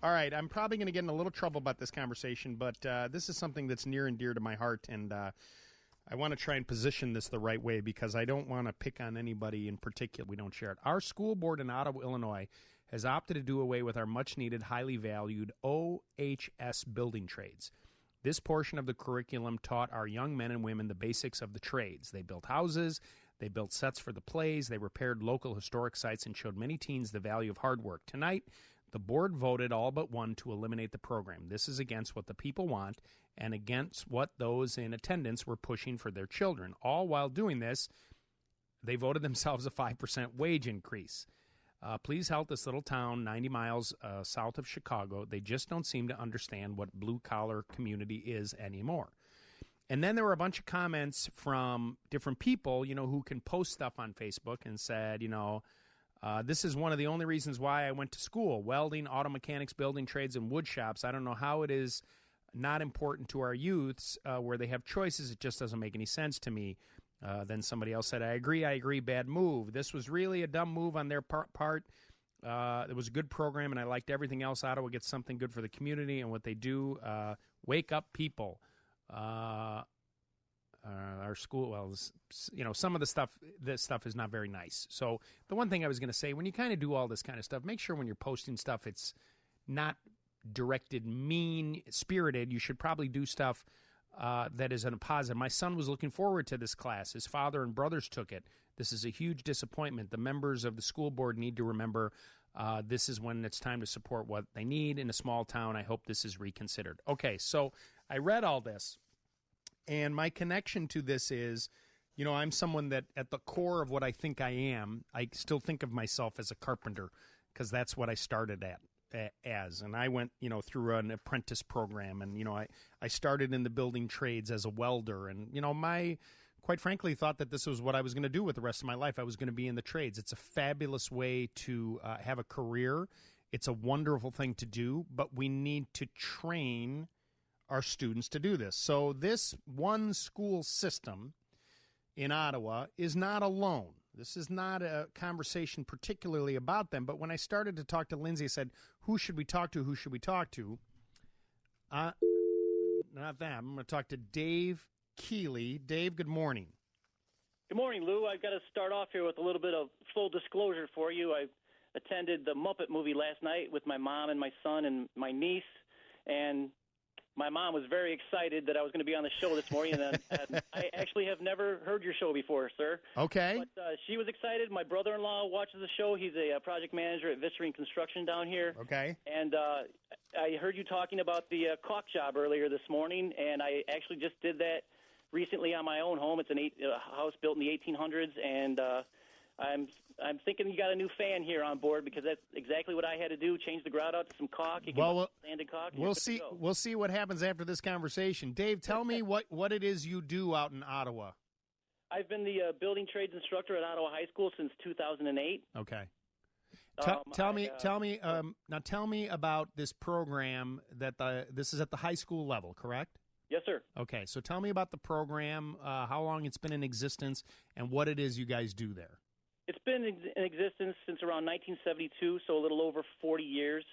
All right, I'm probably going to get in a little trouble about this conversation, but this is something that's near and dear to my heart, and I want to try and position this the right way because I don't want to pick on anybody in particular. We don't share it. Our school board in Ottawa, Illinois, has opted to do away with our much-needed, highly valued OHS Building Trades. This portion of the curriculum taught our young men and women the basics of the trades. They built houses, they built sets for the plays, they repaired local historic sites, and showed many teens the value of hard work. Tonight, the board voted all but one to eliminate the program. This is against what the people want and against what those in attendance were pushing for their children. All while doing this, they voted themselves a 5% wage increase. Please help this little town 90 miles south of Chicago. They just don't seem to understand what blue-collar community is anymore. And then there were a bunch of comments from different people, who can post stuff on Facebook and said, this is one of the only reasons why I went to school, welding, auto mechanics, building trades, and wood shops. I don't know how it is not important to our youths where they have choices. It just doesn't make any sense to me. Then somebody else said, I agree, bad move. This was really a dumb move on their part. It was a good program, and I liked everything else. Ottawa gets something good for the community and what they do. Wake up, people. Our school, some of this stuff is not very nice. So the one thing I was going to say, when you kind of do all this kind of stuff, make sure when you're posting stuff, it's not directed, mean-spirited. You should probably do stuff that is in a positive. My son was looking forward to this class. His father and brothers took it. This is a huge disappointment. The members of the school board need to remember this is when it's time to support what they need in a small town. I hope this is reconsidered. Okay, so I read all this. And my connection to this is, I'm someone that at the core of what I think I am, I still think of myself as a carpenter because that's what I started as. And I went, through an apprentice program. And, I started in the building trades as a welder. And, quite frankly, thought that this was what I was going to do with the rest of my life. I was going to be in the trades. It's a fabulous way to have a career. It's a wonderful thing to do. But we need to train our students to do this. So this one school system in Ottawa is not alone. This is not a conversation particularly about them, but when I started to talk to Lindsay, I said, who should we talk to? Who should we talk to? Not them. I'm going to talk to Dave Keely. Dave, good morning. Good morning, Lou. I've got to start off here with a little bit of full disclosure for you. I attended the Muppet movie last night with my mom and my son and my niece, and my mom was very excited that I was going to be on the show this morning, and I actually have never heard your show before, sir. Okay. But she was excited. My brother-in-law watches the show. He's a project manager at Visserine Construction down here. Okay. And I heard you talking about the caulk job earlier this morning, and I actually just did that recently on my own home. It's a house built in the 1800s, and I'm thinking you got a new fan here on board because that's exactly what I had to do. Change the grout out to some caulk. You can sanded caulk. We'll see. We'll see what happens after this conversation. Dave, tell me what it is you do out in Ottawa. I've been the building trades instructor at Ottawa High School since 2008. Okay. Tell me about this program this is at the high school level, correct? Yes, sir. Okay, so tell me about the program, how long it's been in existence, and what it is you guys do there. It's been in existence since around 1972, so a little over 40 years.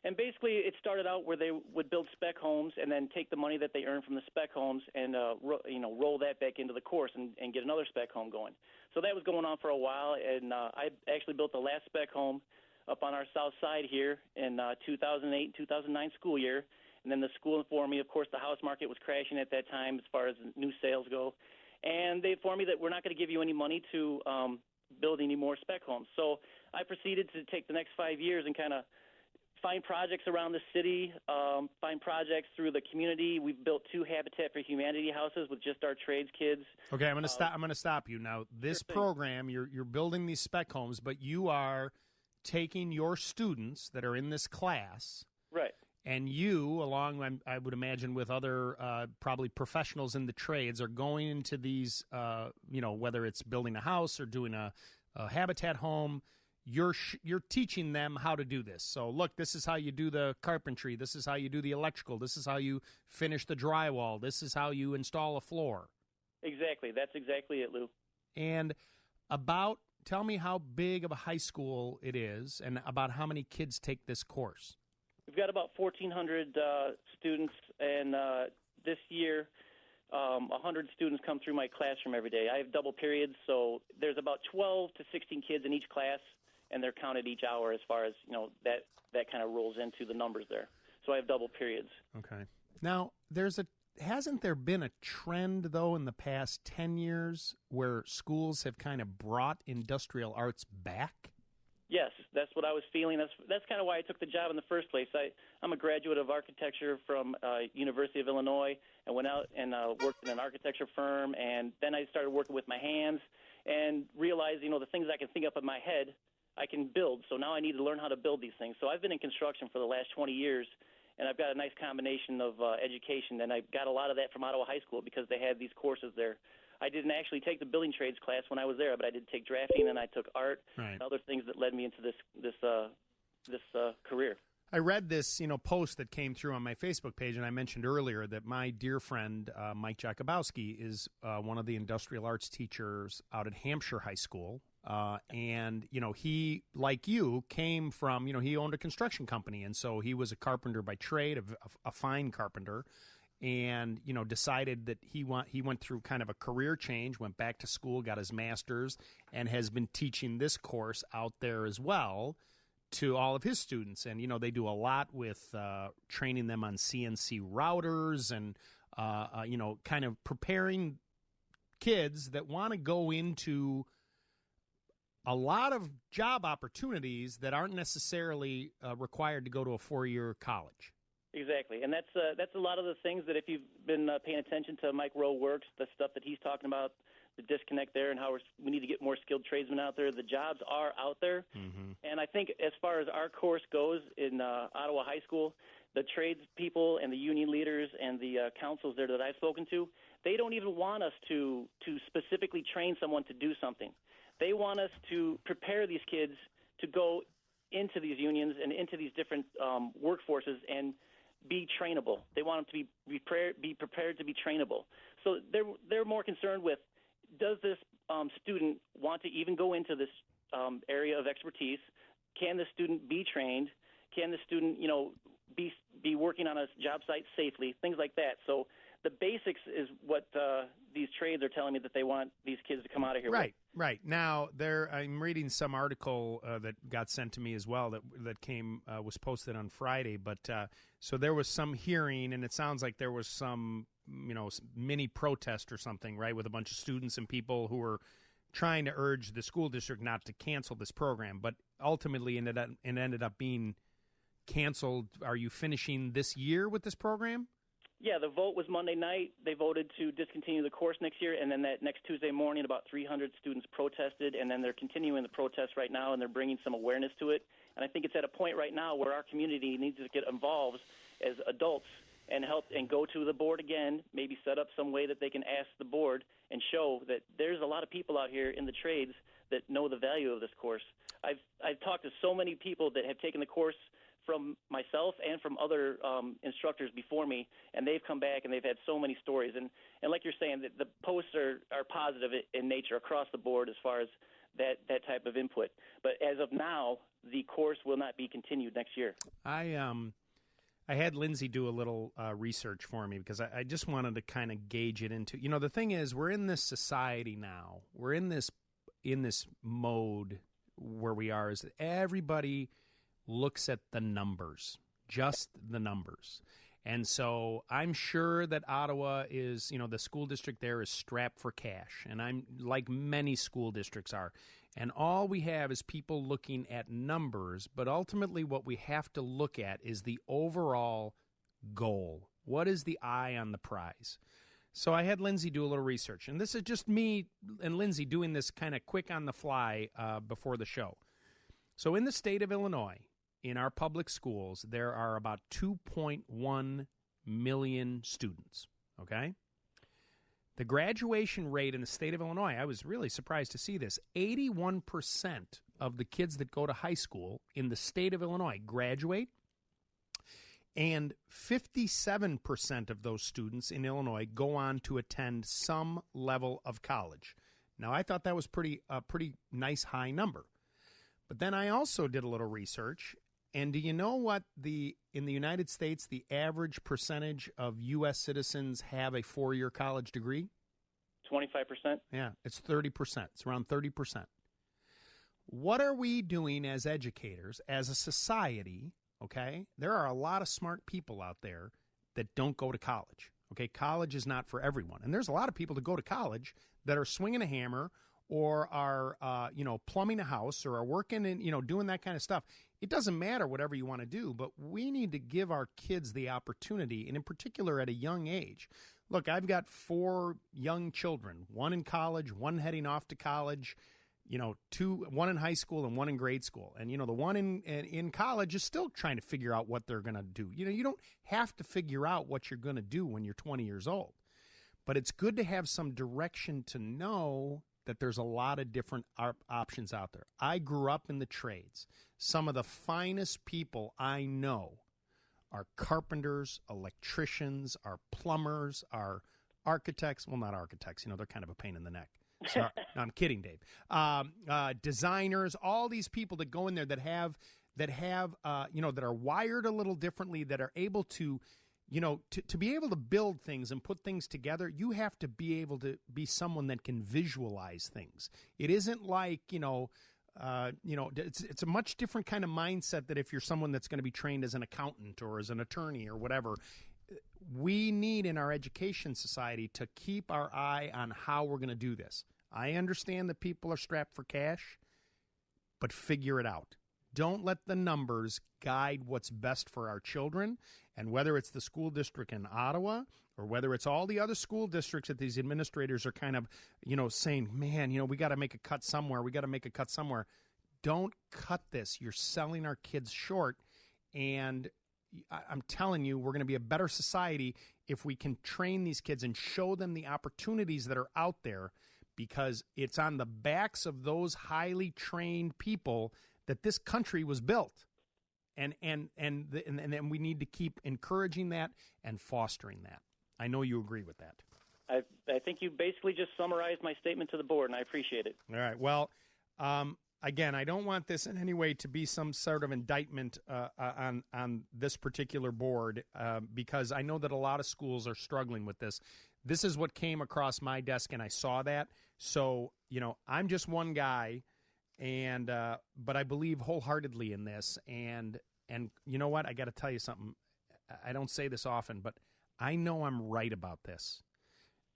And basically, it started out where they would build spec homes and then take the money that they earned from the spec homes and roll that back into the course and get another spec home going. So that was going on for a while, and I actually built the last spec home up on our south side here in 2008 2009 school year. And then the school informed me, of course, the house market was crashing at that time as far as new sales go. And they informed me that we're not going to give you any money to build any more spec homes. So I proceeded to take the next 5 years and kind of find projects around the city, find projects through the community. We've built 2 Habitat for Humanity houses with just our trades kids. Okay, I'm going to stop you now. This program, you're building these spec homes, but you are taking your students that are in this class, right? And you, along, I would imagine, with other probably professionals in the trades, are going into these, whether it's building a house or doing a habitat home. You're teaching them how to do this. So, look, this is how you do the carpentry. This is how you do the electrical. This is how you finish the drywall. This is how you install a floor. Exactly. That's exactly it, Lou. And tell me how big of a high school it is and about how many kids take this course. We've got about 1,400 students, and this year 100 students come through my classroom every day. I have double periods, so there's about 12 to 16 kids in each class, and they're counted each hour as far as, that kind of rolls into the numbers there. So I have double periods. Okay. Now, hasn't there been a trend, though, in the past 10 years where schools have kind of brought industrial arts back? Yes, that's what I was feeling. That's kind of why I took the job in the first place. I'm a graduate of architecture from University of Illinois, and went out and worked in an architecture firm, and then I started working with my hands and realized, the things I can think up in my head, I can build. So now I need to learn how to build these things. So I've been in construction for the last 20 years, and I've got a nice combination of education, and I got a lot of that from Ottawa High School because they had these courses there. I didn't actually take the building trades class when I was there, but I did take drafting, and I took art and other things that led me into this career. I read this, post that came through on my Facebook page, and I mentioned earlier that my dear friend Mike Jakubowski is one of the industrial arts teachers out at Hampshire High School, and he, like you, came from he owned a construction company, and so he was a carpenter by trade, a fine carpenter. And, decided that he went through kind of a career change, went back to school, got his master's, and has been teaching this course out there as well to all of his students. And, they do a lot with training them on CNC routers and, kind of preparing kids that want to go into a lot of job opportunities that aren't necessarily required to go to a 4-year college. Exactly, and that's a lot of the things that if you've been paying attention to Mike Rowe Works, the stuff that he's talking about, the disconnect there, and how we need to get more skilled tradesmen out there. The jobs are out there, and I think as far as our course goes in Ottawa High School, the tradespeople and the union leaders and the councils there that I've spoken to, they don't even want us to specifically train someone to do something. They want us to prepare these kids to go into these unions and into these different workforces and be trainable. They want them to be prepared to be trainable. So they're more concerned with, does this student want to even go into this area of expertise? Can the student be trained? Can the student, be working on a job site safely? Things like that. So the basics is what these trades are telling me that they want these kids to come out of here with. Right. Now, I'm reading some article that got sent to me as well that was posted on Friday. But so there was some hearing, and it sounds like there was some, mini protest or something, right, with a bunch of students and people who were trying to urge the school district not to cancel this program. But ultimately, it ended up being canceled. Are you finishing this year with this program? Yeah, the vote was Monday night. They voted to discontinue the course next year, and then that next Tuesday morning, about 300 students protested, and then they're continuing the protest right now, and they're bringing some awareness to it. And I think it's at a point right now where our community needs to get involved as adults and help and go to the board again, maybe set up some way that they can ask the board and show that there's a lot of people out here in the trades that know the value of this course. I've talked to so many people that have taken the course from myself and from other instructors before me, and they've come back and they've had so many stories. And like you're saying, the posts are positive in nature across the board as far as that type of input. But as of now, the course will not be continued next year. I had Lindsay do a little research for me because I just wanted to kind of gauge it into, the thing is, we're in this society now. We're in this mode where we are is that everybody looks at the numbers, just the numbers. And so I'm sure that Ottawa is, the school district there is strapped for cash. And I'm like many school districts are. And all we have is people looking at numbers. But ultimately what we have to look at is the overall goal. What is the eye on the prize? So I had Lindsay do a little research. And this is just me and Lindsay doing this kind of quick on the fly before the show. So in the state of Illinois, in our public schools, there are about 2.1 million students, okay? The graduation rate in the state of Illinois, I was really surprised to see this. 81% of the kids that go to high school in the state of Illinois graduate, and 57% of those students in Illinois go on to attend some level of college. Now, I thought that was a pretty nice high number. But then I also did a little research, And do you know what in the United States, the average percentage of U.S. citizens have a 4-year college degree? 25%? Yeah, it's 30%. It's around 30%. What are we doing as educators, as a society, okay? There are a lot of smart people out there that don't go to college, okay? College is not for everyone. And there's a lot of people that go to college that are swinging a hammer or are, plumbing a house or are working and, doing that kind of stuff. It doesn't matter whatever you want to do, but we need to give our kids the opportunity, and in particular at a young age. Look, I've got 4 young children, one in college, one heading off to college, one in high school and one in grade school. And, the one in college is still trying to figure out what they're going to do. You don't have to figure out what you're going to do when you're 20 years old. But it's good to have some direction to know that there's a lot of different options out there. I grew up in the trades. Some of the finest people I know are carpenters, electricians, are plumbers, are architects. Well, not architects. They're kind of a pain in the neck. Sorry. No, I'm kidding, Dave. Designers, all these people that go in there that are wired a little differently, that are able to, to be able to build things and put things together, you have to be able to be someone that can visualize things. It isn't like, it's a much different kind of mindset that if you're someone that's going to be trained as an accountant or as an attorney or whatever. We need in our education society to keep our eye on how we're going to do this. I understand that people are strapped for cash, but figure it out. Don't let the numbers guide what's best for our children. And whether it's the school district in Ottawa or whether it's all the other school districts that these administrators are kind of, saying, man, we got to make a cut somewhere. We got to make a cut somewhere. Don't cut this. You're selling our kids short. And I'm telling you, we're going to be a better society if we can train these kids and show them the opportunities that are out there, because it's on the backs of those highly trained people that this country was built. And then we need to keep encouraging that and fostering that. I know you agree with that. I think you basically just summarized my statement to the board, and I appreciate it. All right. Well, again, I don't want this in any way to be some sort of indictment on this particular board, because I know that a lot of schools are struggling with this. This is what came across my desk, and I saw that. So, I'm just one guy, and but I believe wholeheartedly in this. And you know what? I got to tell you something. I don't say this often, but I know I'm right about this.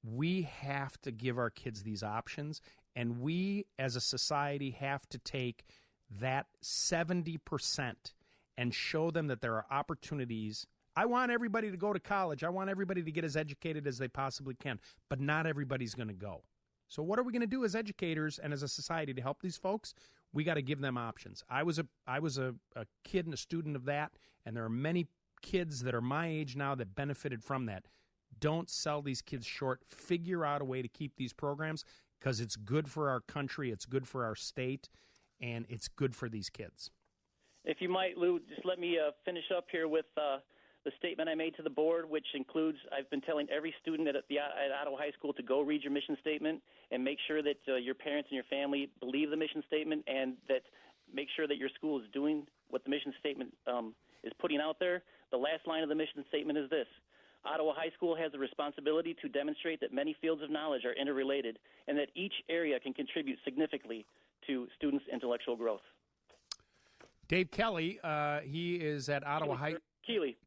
We have to give our kids these options. And we, as a society, have to take that 70% and show them that there are opportunities. I want everybody to go to college. I want everybody to get as educated as they possibly can. But not everybody's going to go. So what are we going to do as educators and as a society to help these folks? We got to give them options. I was a kid and a student of that, and there are many kids that are my age now that benefited from that. Don't sell these kids short. Figure out a way to keep these programs, because it's good for our country, it's good for our state, and it's good for these kids. If you might, Lou, just let me finish up here with the statement I made to the board, which includes I've been telling every student at Ottawa High School to go read your mission statement and make sure that your parents and your family believe the mission statement, and that make sure that your school is doing what the mission statement is putting out there. The last line of the mission statement is this: Ottawa High School has a responsibility to demonstrate that many fields of knowledge are interrelated and that each area can contribute significantly to students' intellectual growth. Dave Kelly, he is at Ottawa High...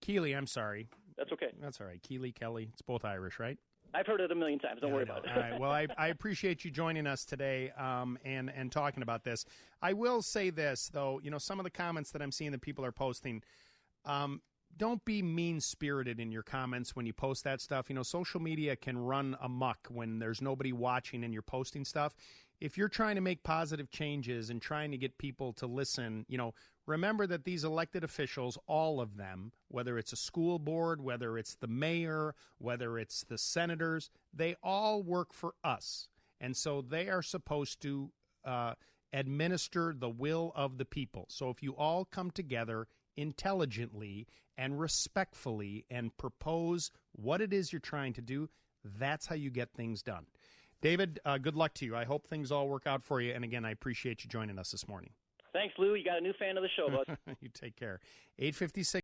Keely, I'm sorry. That's okay. That's all right. Keely, Kelly. It's both Irish, right? I've heard it a million times. Don't worry about it. All right. Well, I appreciate you joining us today and talking about this. I will say this, though. Some of the comments that I'm seeing that people are posting, don't be mean-spirited in your comments when you post that stuff. Social media can run amok when there's nobody watching and you're posting stuff. If you're trying to make positive changes and trying to get people to listen, remember that these elected officials, all of them, whether it's a school board, whether it's the mayor, whether it's the senators, they all work for us. And so they are supposed to administer the will of the people. So if you all come together intelligently and respectfully and propose what it is you're trying to do, that's how you get things done. David, good luck to you. I hope things all work out for you. And again, I appreciate you joining us this morning. Thanks, Lou. You got a new fan of the show, bud. You take care. 8:56.